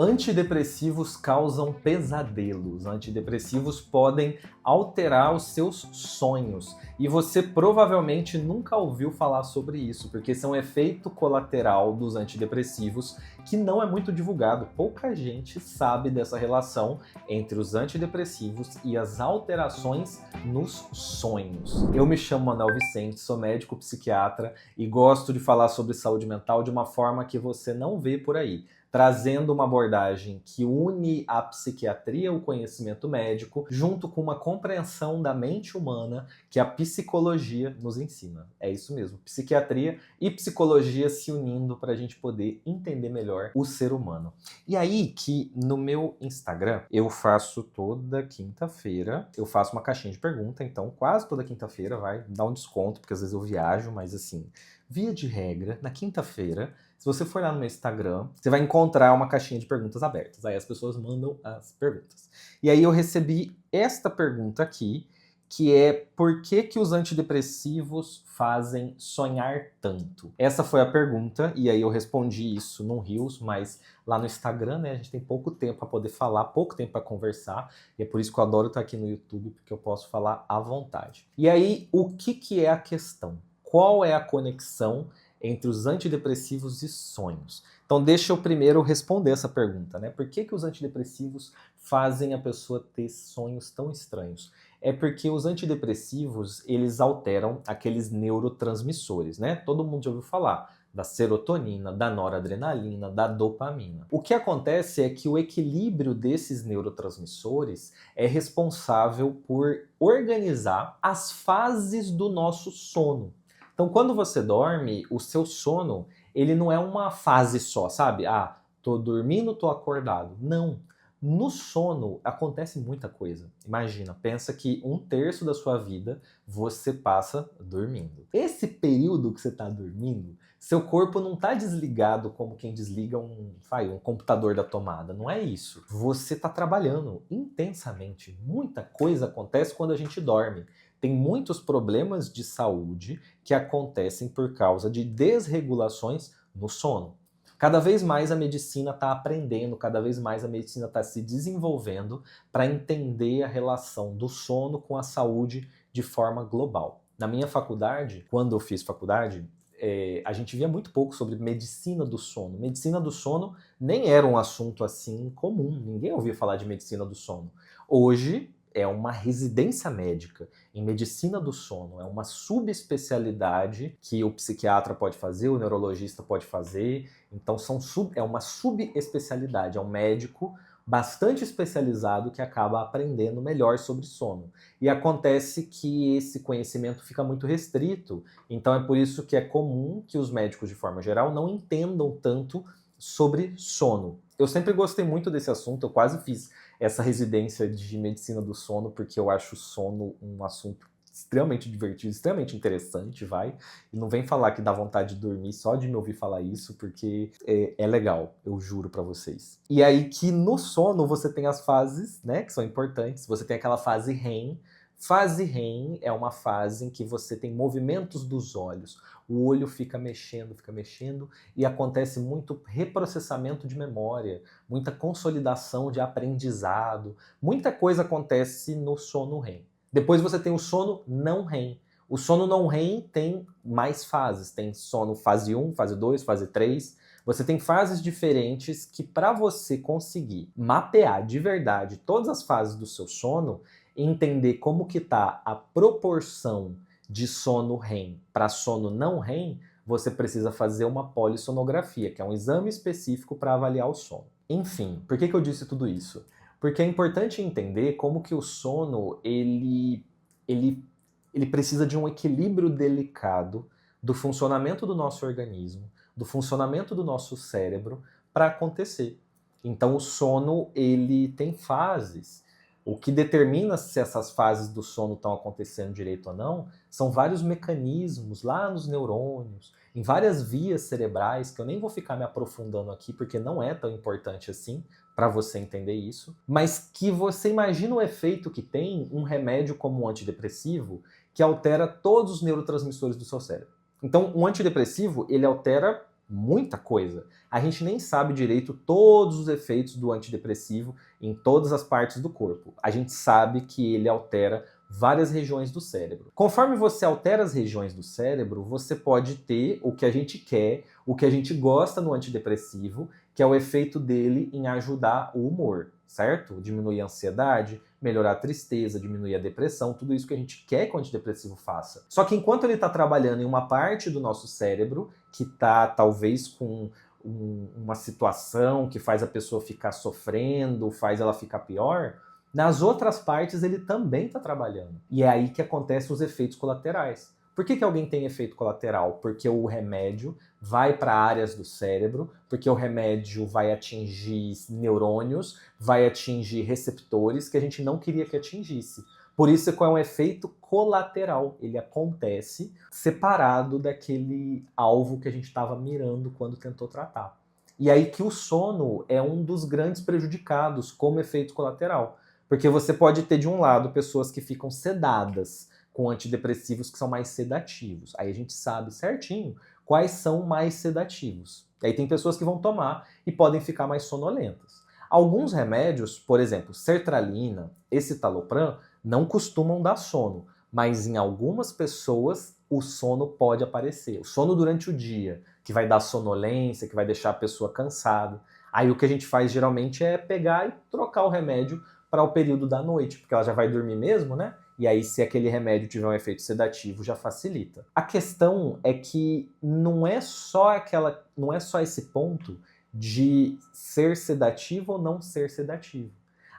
Antidepressivos causam pesadelos. Antidepressivos podem alterar os seus sonhos. E você provavelmente nunca ouviu falar sobre isso, porque esse é um efeito colateral dos antidepressivos que não é muito divulgado. Pouca gente sabe dessa relação entre os antidepressivos e as alterações nos sonhos. Eu me chamo Manuel Vicente, sou médico psiquiatra e gosto de falar sobre saúde mental de uma forma que você não vê por aí, trazendo uma abordagem que une a psiquiatria, o conhecimento médico, junto com uma compreensão da mente humana que a psicologia nos ensina. É isso mesmo, psiquiatria e psicologia se unindo para a gente poder entender melhor o ser humano. E aí que no meu Instagram eu faço toda quinta-feira, eu faço uma caixinha de pergunta, então quase toda quinta-feira vai dar um desconto, porque às vezes eu viajo, mas assim, via de regra, na quinta-feira, se você for lá no meu Instagram, você vai encontrar uma caixinha de perguntas abertas. Aí as pessoas mandam as perguntas. E aí eu recebi esta pergunta aqui, que é: por que que os antidepressivos fazem sonhar tanto? Essa foi a pergunta, e aí eu respondi isso num Reels, mas lá no Instagram, né, a gente tem pouco tempo para poder falar, pouco tempo para conversar, e é por isso que eu adoro estar aqui no YouTube, porque eu posso falar à vontade. E aí, o que é a questão? Qual é a conexão entre os antidepressivos e sonhos? Então deixa eu primeiro responder essa pergunta, né? Por que que os antidepressivos fazem a pessoa ter sonhos tão estranhos? É porque os antidepressivos, eles alteram aqueles neurotransmissores, né? Todo mundo já ouviu falar da serotonina, da noradrenalina, da dopamina. O que acontece é que o equilíbrio desses neurotransmissores é responsável por organizar as fases do nosso sono. Então, quando você dorme, o seu sono, ele não é uma fase só, sabe? Ah, tô dormindo, tô acordado. Não. No sono acontece muita coisa. Imagina, pensa que 1/3 da sua vida você passa dormindo. Esse período que você está dormindo, seu corpo não está desligado como quem desliga um computador da tomada. Não é isso. Você está trabalhando intensamente. Muita coisa acontece quando a gente dorme. Tem muitos problemas de saúde que acontecem por causa de desregulações no sono. Cada vez mais a medicina está aprendendo, cada vez mais a medicina está se desenvolvendo para entender a relação do sono com a saúde de forma global. Na minha faculdade, quando eu fiz faculdade, a gente via muito pouco sobre medicina do sono. Medicina do sono nem era um assunto assim comum, ninguém ouvia falar de medicina do sono. Hoje é uma residência médica em medicina do sono, é uma subespecialidade que o psiquiatra pode fazer, o neurologista pode fazer, então é uma subespecialidade, é um médico bastante especializado que acaba aprendendo melhor sobre sono. E acontece que esse conhecimento fica muito restrito, então é por isso que é comum que os médicos, de forma geral, não entendam tanto sobre sono. Eu sempre gostei muito desse assunto, eu quase fiz essa residência de medicina do sono, porque eu acho o sono um assunto extremamente divertido, extremamente interessante, e não vem falar que dá vontade de dormir só de me ouvir falar isso, porque é legal, eu juro pra vocês. E aí que no sono você tem as fases, né, que são importantes, você tem aquela fase REM. Fase REM é uma fase em que você tem movimentos dos olhos, o olho fica mexendo, e acontece muito reprocessamento de memória, muita consolidação de aprendizado, muita coisa acontece no sono REM. Depois você tem o sono não REM. O sono não REM tem mais fases, tem sono fase 1, fase 2, fase 3. Você tem fases diferentes que, para você conseguir mapear de verdade todas as fases do seu sono, entender como que está a proporção de sono REM para sono não REM, você precisa fazer uma polissonografia, que é um exame específico para avaliar o sono. Enfim, por que eu disse tudo isso? Porque é importante entender como que o sono ele precisa de um equilíbrio delicado do funcionamento do nosso organismo, do funcionamento do nosso cérebro para acontecer. Então o sono ele tem fases. O que determina se essas fases do sono estão acontecendo direito ou não são vários mecanismos lá nos neurônios, em várias vias cerebrais, que eu nem vou ficar me aprofundando aqui, porque não é tão importante assim para você entender isso, mas que você imagina o efeito que tem um remédio como um antidepressivo que altera todos os neurotransmissores do seu cérebro. Então, um antidepressivo, ele altera muita coisa. A gente nem sabe direito todos os efeitos do antidepressivo em todas as partes do corpo. A gente sabe que ele altera várias regiões do cérebro. Conforme você altera as regiões do cérebro, você pode ter o que a gente quer, o que a gente gosta no antidepressivo, que é o efeito dele em ajudar o humor, certo? Diminuir a ansiedade, melhorar a tristeza, diminuir a depressão, tudo isso que a gente quer que o antidepressivo faça. Só que enquanto ele está trabalhando em uma parte do nosso cérebro que está talvez com uma situação que faz a pessoa ficar sofrendo, faz ela ficar pior, nas outras partes ele também está trabalhando. E é aí que acontecem os efeitos colaterais. Por que alguém tem efeito colateral? Porque o remédio vai para áreas do cérebro, porque o remédio vai atingir neurônios, vai atingir receptores que a gente não queria que atingisse. Por isso é um efeito colateral. Ele acontece separado daquele alvo que a gente estava mirando quando tentou tratar. E aí que o sono é um dos grandes prejudicados como efeito colateral. Porque você pode ter, de um lado, pessoas que ficam sedadas com antidepressivos que são mais sedativos. Aí a gente sabe certinho quais são mais sedativos. Aí tem pessoas que vão tomar e podem ficar mais sonolentas. Alguns remédios, por exemplo, sertralina, escitalopram, não costumam dar sono, mas em algumas pessoas o sono pode aparecer. O sono durante o dia, que vai dar sonolência, que vai deixar a pessoa cansada. Aí o que a gente faz geralmente é pegar e trocar o remédio para o período da noite, porque ela já vai dormir mesmo, né? E aí, se aquele remédio tiver um efeito sedativo, já facilita. A questão é que não é só esse ponto de ser sedativo ou não ser sedativo.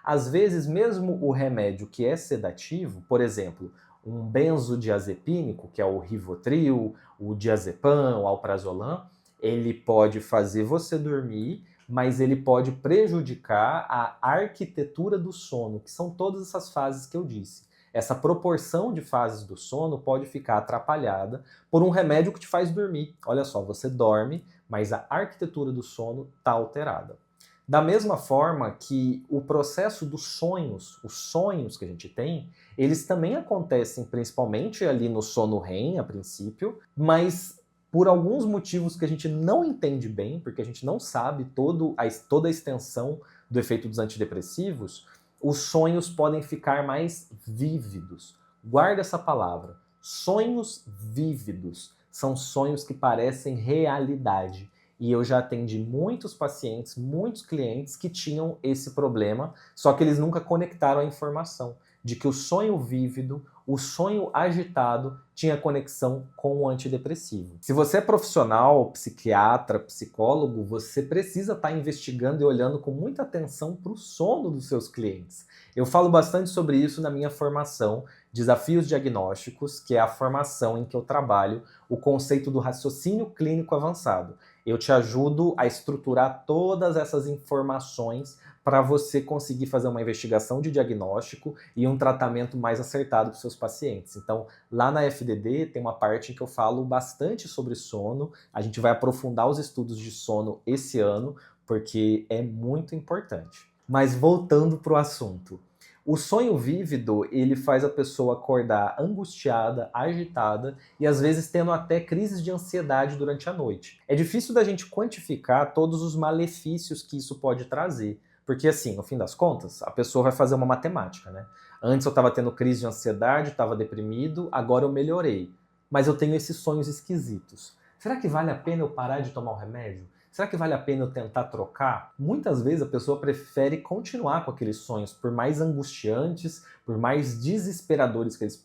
Às vezes, mesmo o remédio que é sedativo, por exemplo, um benzodiazepínico, que é o Rivotril, o diazepam, o alprazolam, ele pode fazer você dormir, mas ele pode prejudicar a arquitetura do sono, que são todas essas fases que eu disse. Essa proporção de fases do sono pode ficar atrapalhada por um remédio que te faz dormir. Olha só, você dorme, mas a arquitetura do sono está alterada. Da mesma forma que o processo dos sonhos, os sonhos que a gente tem, eles também acontecem principalmente ali no sono REM, a princípio, mas por alguns motivos que a gente não entende bem, porque a gente não sabe toda a extensão do efeito dos antidepressivos, os sonhos podem ficar mais vívidos. Guarda essa palavra. Sonhos vívidos são sonhos que parecem realidade. E eu já atendi muitos pacientes, muitos clientes que tinham esse problema, só que eles nunca conectaram a informação de que o sonho vívido, o sonho agitado, tinha conexão com o antidepressivo. Se você é profissional, psiquiatra, psicólogo, você precisa estar investigando e olhando com muita atenção para o sono dos seus clientes. Eu falo bastante sobre isso na minha formação, Desafios Diagnósticos, que é a formação em que eu trabalho o conceito do raciocínio clínico avançado. Eu te ajudo a estruturar todas essas informações para você conseguir fazer uma investigação de diagnóstico e um tratamento mais acertado para os seus pacientes. Então, lá na FDD tem uma parte em que eu falo bastante sobre sono. A gente vai aprofundar os estudos de sono esse ano, porque é muito importante. Mas voltando para o assunto. O sonho vívido, ele faz a pessoa acordar angustiada, agitada e às vezes tendo até crises de ansiedade durante a noite. É difícil da gente quantificar todos os malefícios que isso pode trazer. Porque assim, no fim das contas, a pessoa vai fazer uma matemática, né? Antes eu estava tendo crise de ansiedade, estava deprimido, agora eu melhorei. Mas eu tenho esses sonhos esquisitos. Será que vale a pena eu parar de tomar o remédio? Será que vale a pena eu tentar trocar? Muitas vezes a pessoa prefere continuar com aqueles sonhos, por mais angustiantes, por mais desesperadores que eles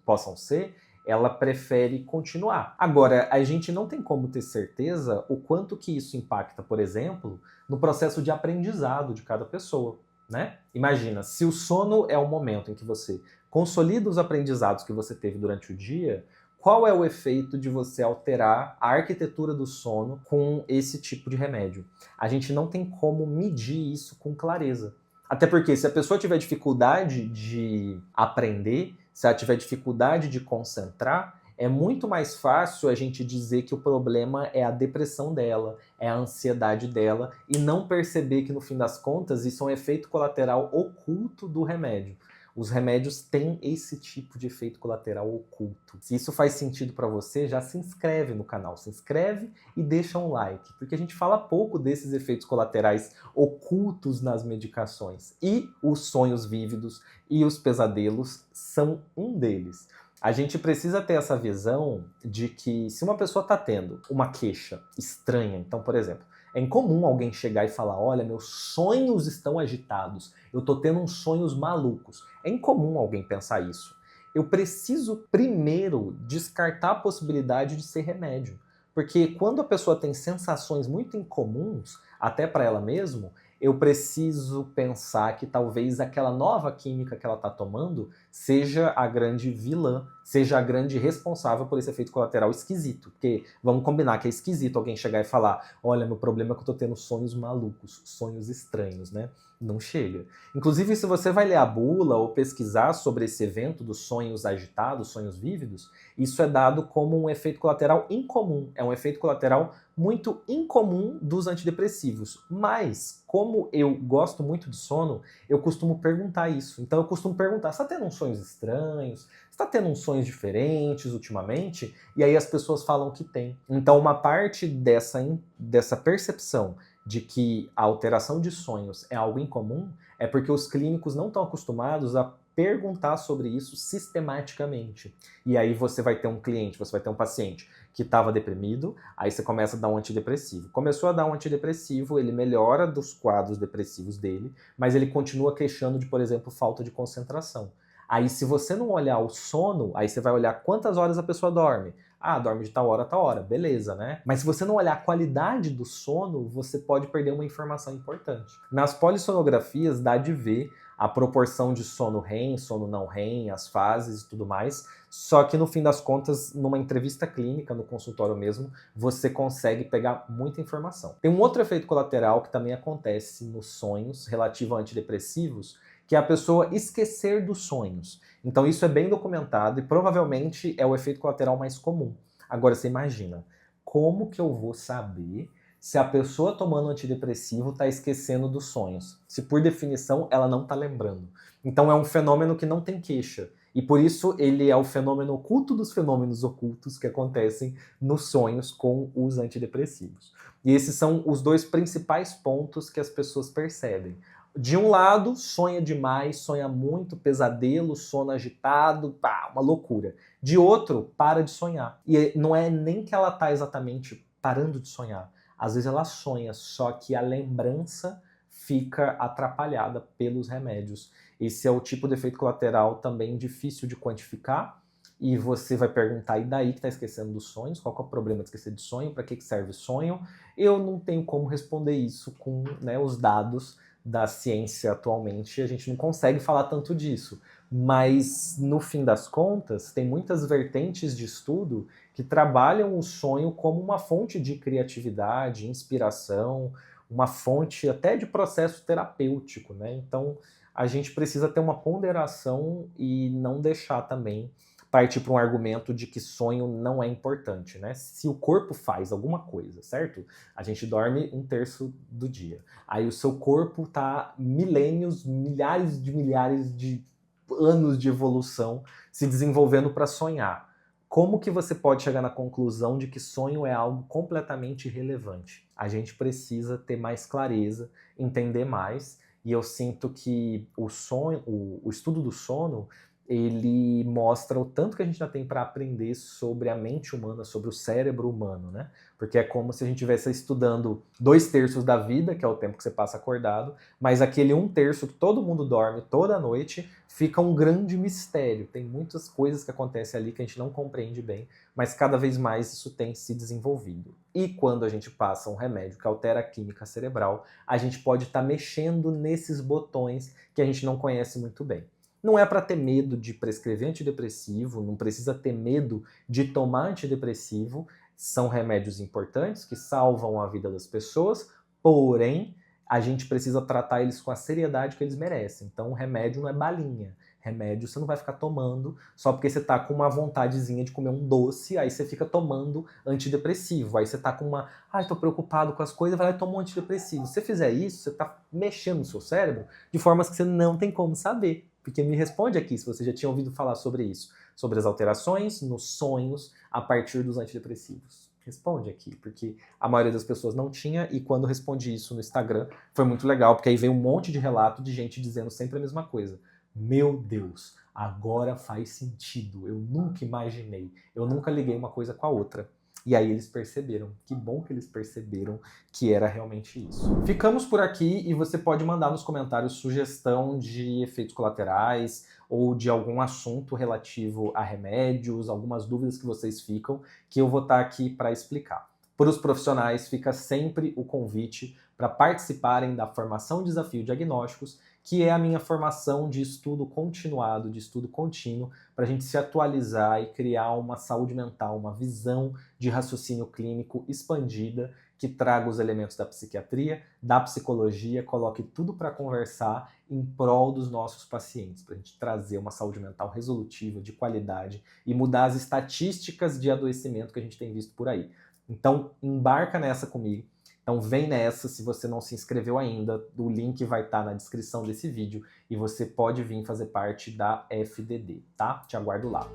possam ser, ela prefere continuar. Agora, a gente não tem como ter certeza o quanto que isso impacta, por exemplo, no processo de aprendizado de cada pessoa, né? Imagina, se o sono é o momento em que você consolida os aprendizados que você teve durante o dia, qual é o efeito de você alterar a arquitetura do sono com esse tipo de remédio? A gente não tem como medir isso com clareza. Até porque se a pessoa tiver dificuldade de aprender, se ela tiver dificuldade de concentrar, é muito mais fácil a gente dizer que o problema é a depressão dela, é a ansiedade dela, e não perceber que no fim das contas isso é um efeito colateral oculto do remédio. Os remédios têm esse tipo de efeito colateral oculto. Se isso faz sentido para você, já se inscreve no canal, se inscreve e deixa um like, porque a gente fala pouco desses efeitos colaterais ocultos nas medicações. E os sonhos vívidos e os pesadelos são um deles. A gente precisa ter essa visão de que se uma pessoa está tendo uma queixa estranha, então, por exemplo, é incomum alguém chegar e falar, olha, meus sonhos estão agitados, eu estou tendo uns sonhos malucos. É incomum alguém pensar isso. Eu preciso primeiro descartar a possibilidade de ser remédio. Porque quando a pessoa tem sensações muito incomuns, até para ela mesma, eu preciso pensar que talvez aquela nova química que ela está tomando seja a grande vilã, seja a grande responsável por esse efeito colateral esquisito. Porque vamos combinar que é esquisito alguém chegar e falar, olha, meu problema é que eu tô tendo sonhos malucos, sonhos estranhos, né? Não chega. Inclusive, se você vai ler a bula ou pesquisar sobre esse evento dos sonhos agitados, sonhos vívidos, isso é dado como um efeito colateral incomum. É um efeito colateral muito incomum dos antidepressivos. Mas, como eu gosto muito de sono, eu costumo perguntar isso. Então eu costumo perguntar, você está tendo uns sonhos estranhos? Você está tendo uns sonhos diferentes ultimamente? E aí as pessoas falam que tem. Então uma parte dessa percepção de que a alteração de sonhos é algo incomum é porque os clínicos não estão acostumados a perguntar sobre isso sistematicamente. E aí você vai ter um cliente, você vai ter um paciente que estava deprimido, aí você começa a dar um antidepressivo. Começou a dar um antidepressivo, ele melhora dos quadros depressivos dele, mas ele continua queixando de, por exemplo, falta de concentração. Aí se você não olhar o sono, aí você vai olhar quantas horas a pessoa dorme. Ah, dorme de tal hora, beleza, né? Mas se você não olhar a qualidade do sono, você pode perder uma informação importante. Nas polissonografias dá de ver a proporção de sono REM, sono não REM, as fases e tudo mais, só que no fim das contas, numa entrevista clínica, no consultório mesmo, você consegue pegar muita informação. Tem um outro efeito colateral que também acontece nos sonhos, relativo a antidepressivos, que é a pessoa esquecer dos sonhos. Então isso é bem documentado e provavelmente é o efeito colateral mais comum. Agora você imagina, como que eu vou saber se a pessoa tomando antidepressivo está esquecendo dos sonhos? Se por definição ela não está lembrando. Então é um fenômeno que não tem queixa. E por isso ele é o fenômeno oculto dos fenômenos ocultos que acontecem nos sonhos com os antidepressivos. E esses são os dois principais pontos que as pessoas percebem. De um lado, sonha demais, sonha muito, pesadelo, sono agitado, pá, uma loucura. De outro, para de sonhar. E não é nem que ela está exatamente parando de sonhar. Às vezes ela sonha, só que a lembrança fica atrapalhada pelos remédios. Esse é o tipo de efeito colateral também difícil de quantificar. E você vai perguntar, e daí que está esquecendo dos sonhos? Qual que é o problema de esquecer de sonho? Para que serve sonho? Eu não tenho como responder isso com, né, os dados da ciência atualmente, a gente não consegue falar tanto disso. Mas, no fim das contas, tem muitas vertentes de estudo que trabalham o sonho como uma fonte de criatividade, inspiração, uma fonte até de processo terapêutico, né? Então, a gente precisa ter uma ponderação e não deixar também partir para um argumento de que sonho não é importante, né? Se o corpo faz alguma coisa, certo? A gente dorme 1/3 do dia. Aí o seu corpo tá milênios, milhares de anos de evolução se desenvolvendo para sonhar. Como que você pode chegar na conclusão de que sonho é algo completamente irrelevante? A gente precisa ter mais clareza, entender mais, e eu sinto que o sonho, o estudo do sono, ele mostra o tanto que a gente já tem para aprender sobre a mente humana, sobre o cérebro humano, né? Porque é como se a gente estivesse estudando 2/3 da vida, que é o tempo que você passa acordado, mas aquele 1/3 que todo mundo dorme toda noite fica um grande mistério. Tem muitas coisas que acontecem ali que a gente não compreende bem, mas cada vez mais isso tem se desenvolvido. E quando a gente passa um remédio que altera a química cerebral, a gente pode estar mexendo nesses botões que a gente não conhece muito bem. Não é para ter medo de prescrever antidepressivo, não precisa ter medo de tomar antidepressivo. São remédios importantes que salvam a vida das pessoas, porém, a gente precisa tratar eles com a seriedade que eles merecem. Então, o remédio não é balinha. Remédio você não vai ficar tomando só porque você tá com uma vontadezinha de comer um doce, aí você fica tomando antidepressivo. Aí você tá com uma, ai, tô preocupado com as coisas, vai lá e toma um antidepressivo. Se você fizer isso, você tá mexendo no seu cérebro de formas que você não tem como saber. Porque me responde aqui se você já tinha ouvido falar sobre isso, sobre as alterações nos sonhos a partir dos antidepressivos. Responde aqui, porque a maioria das pessoas não tinha, e quando respondi isso no Instagram, foi muito legal, porque aí veio um monte de relato de gente dizendo sempre a mesma coisa. Meu Deus, agora faz sentido, eu nunca imaginei, eu nunca liguei uma coisa com a outra. E aí eles perceberam, que bom que eles perceberam que era realmente isso. Ficamos por aqui e você pode mandar nos comentários sugestão de efeitos colaterais ou de algum assunto relativo a remédios, algumas dúvidas que vocês ficam, que eu vou estar aqui para explicar. Para os profissionais, fica sempre o convite para participarem da formação Desafio Diagnósticos, que é a minha formação de estudo continuado, de estudo contínuo, para a gente se atualizar e criar uma saúde mental, uma visão de raciocínio clínico expandida, que traga os elementos da psiquiatria, da psicologia, coloque tudo para conversar em prol dos nossos pacientes, para a gente trazer uma saúde mental resolutiva, de qualidade e mudar as estatísticas de adoecimento que a gente tem visto por aí. Então, embarca nessa comigo. Então vem nessa, se você não se inscreveu ainda, o link vai estar na descrição desse vídeo e você pode vir fazer parte da FDD, tá? Te aguardo lá.